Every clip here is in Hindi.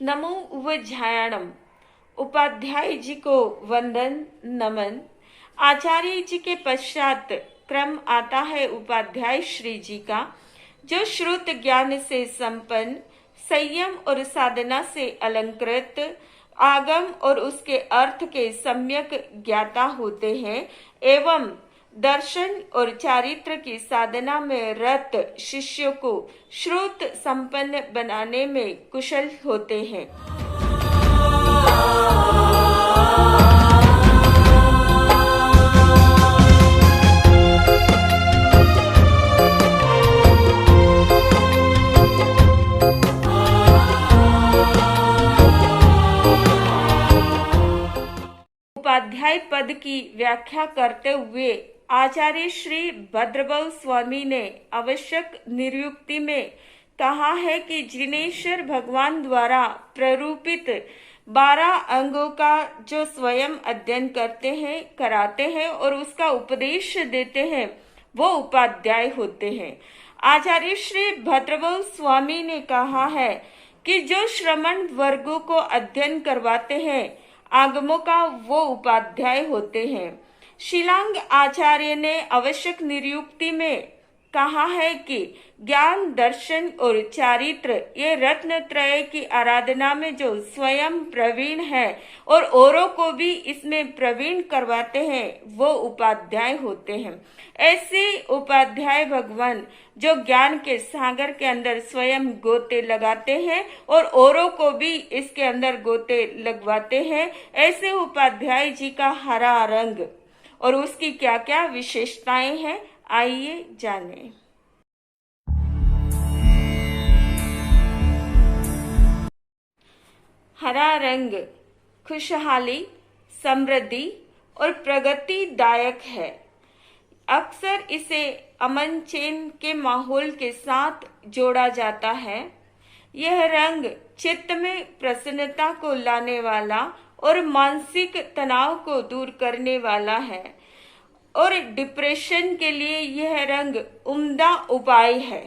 नमो उवज्झायाणम। उपाध्याय जी को वंदन नमन। आचार्य जी के पश्चात क्रम आता है उपाध्याय श्री जी का, जो श्रुत ज्ञान से संपन्न, संयम और साधना से अलंकृत, आगम और उसके अर्थ के सम्यक ज्ञाता होते हैं एवं दर्शन और चारित्र की साधना में रत शिष्यों को श्रुत संपन्न बनाने में कुशल होते हैं। उपाध्याय पद की व्याख्या करते हुए आचार्य श्री भद्रबल स्वामी ने आवश्यक निरुक्ति में कहा है कि जिनेश्वर भगवान द्वारा प्ररूपित 12 अंगों का जो स्वयं अध्ययन करते हैं, कराते हैं और उसका उपदेश देते हैं, वो उपाध्याय होते हैं। आचार्य श्री भद्रबल स्वामी ने कहा है कि जो श्रमण वर्गों को अध्ययन करवाते हैं आगमों का, वो उपाध्याय होते हैं। शिलांग आचार्य ने आवश्यक निरुक्ति में कहा है कि ज्ञान, दर्शन और चारित्र ये रत्न त्रय की आराधना में जो स्वयं प्रवीण है और औरों को भी इसमें प्रवीण करवाते हैं, वो उपाध्याय होते हैं। ऐसे उपाध्याय भगवान जो ज्ञान के सागर के अंदर स्वयं गोते लगाते हैं और औरों को भी इसके अंदर गोते लगवाते हैं, ऐसे उपाध्याय जी का हरा रंग और उसकी क्या क्या विशेषताएं हैं, आइए जानें। हरा रंग खुशहाली, समृद्धि और प्रगतिदायक है। अक्सर इसे अमन चैन के माहौल के साथ जोड़ा जाता है। यह रंग चित्त में प्रसन्नता को लाने वाला और मानसिक तनाव को दूर करने वाला है और डिप्रेशन के लिए यह रंग उम्दा उपाय है।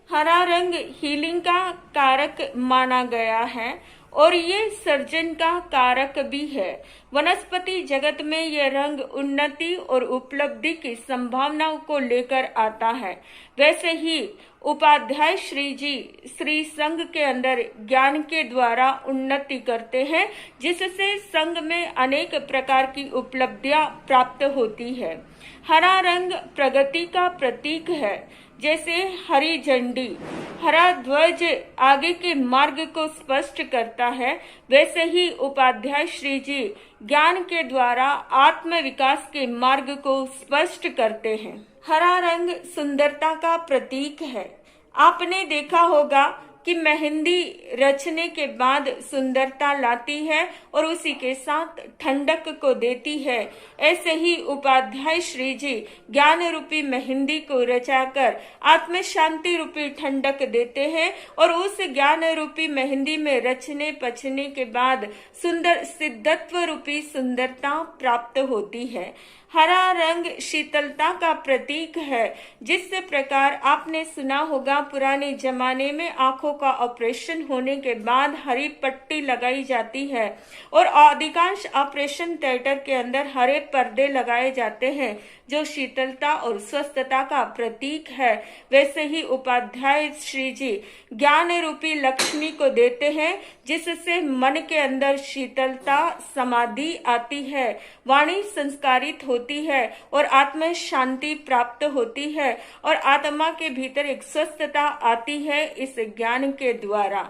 हरा रंग हीलिंग का कारक माना गया है और ये सर्जन का कारक भी है। वनस्पति जगत में यह रंग उन्नति और उपलब्धि की संभावनाओं को लेकर आता है। वैसे ही उपाध्याय श्री जी श्री संघ के अंदर ज्ञान के द्वारा उन्नति करते हैं, जिससे संघ में अनेक प्रकार की उपलब्धियां प्राप्त होती है। हरा रंग प्रगति का प्रतीक है। जैसे हरी झंडी, हरा ध्वज आगे के मार्ग को स्पष्ट करता है, वैसे ही उपाध्याय श्री जी ज्ञान के द्वारा आत्म विकास के मार्ग को स्पष्ट करते हैं। हरा रंग सुंदरता का प्रतीक है। आपने देखा होगा कि मेहंदी रचने के बाद सुंदरता लाती है और उसी के साथ ठंडक को देती है। ऐसे ही उपाध्याय श्री जी ज्ञान रूपी मेहंदी को रचाकर आत्म शांति रूपी ठंडक देते हैं और उस ज्ञान रूपी मेहंदी में रचने पचने के बाद सुंदर सिद्धत्व रूपी सुंदरता प्राप्त होती है। हरा रंग शीतलता का प्रतीक है। जिस प्रकार आपने सुना होगा पुराने जमाने में आंखों का ऑपरेशन होने के बाद हरी पट्टी लगाई जाती है और अधिकांश ऑपरेशन थिएटर के अंदर हरे पर्दे लगाए जाते हैं, जो शीतलता और स्वस्थता का प्रतीक है। वैसे ही उपाध्याय श्री जी ज्ञान रूपी लक्ष्मी को देते हैं, जिससे मन के अंदर शीतलता समाधि आती है, वाणी संस्कारित होती है और आत्म शांति प्राप्त होती है और आत्मा के भीतर एक स्वस्थता आती है इस ज्ञान के द्वारा।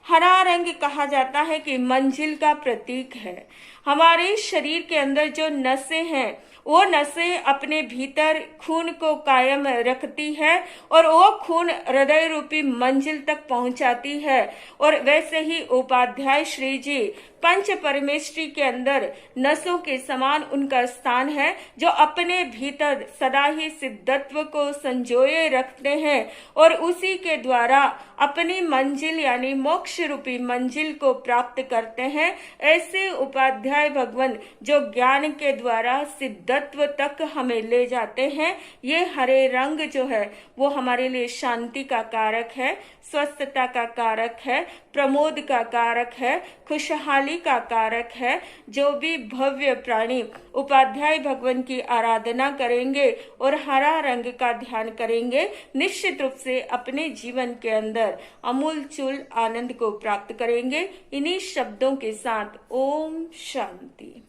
हरा रंग कहा जाता है कि मंजिल का प्रतीक है। हमारे शरीर के अंदर जो नसें हैं, वो नसें अपने भीतर खून को कायम रखती है और वो खून हृदय रूपी मंजिल तक पहुंचाती है। और वैसे ही उपाध्याय श्री जी पंच परमेष्ठी के अंदर नसों के समान उनका स्थान है, जो अपने भीतर सदा ही सिद्धत्व को संजोए रखते हैं और उसी के द्वारा अपनी मंजिल यानी मोक्ष रूपी मंजिल को प्राप्त करते हैं। ऐसे उपाध्याय भगवान जो ज्ञान के द्वारा सिद्धत्व तक हमें ले जाते हैं। ये हरे रंग जो है वो हमारे लिए शांति का कारक है, स्वस्थता का कारक है, प्रमोद का कारक है, खुशहाली का कारक है। जो भी भव्य प्राणी उपाध्याय भगवान की आराधना करेंगे और हरा रंग का ध्यान करेंगे, निश्चित रूप से अपने जीवन के अंदर अमूलचूल आनंद को प्राप्त करेंगे। इन्हीं शब्दों के साथ ओम शांति।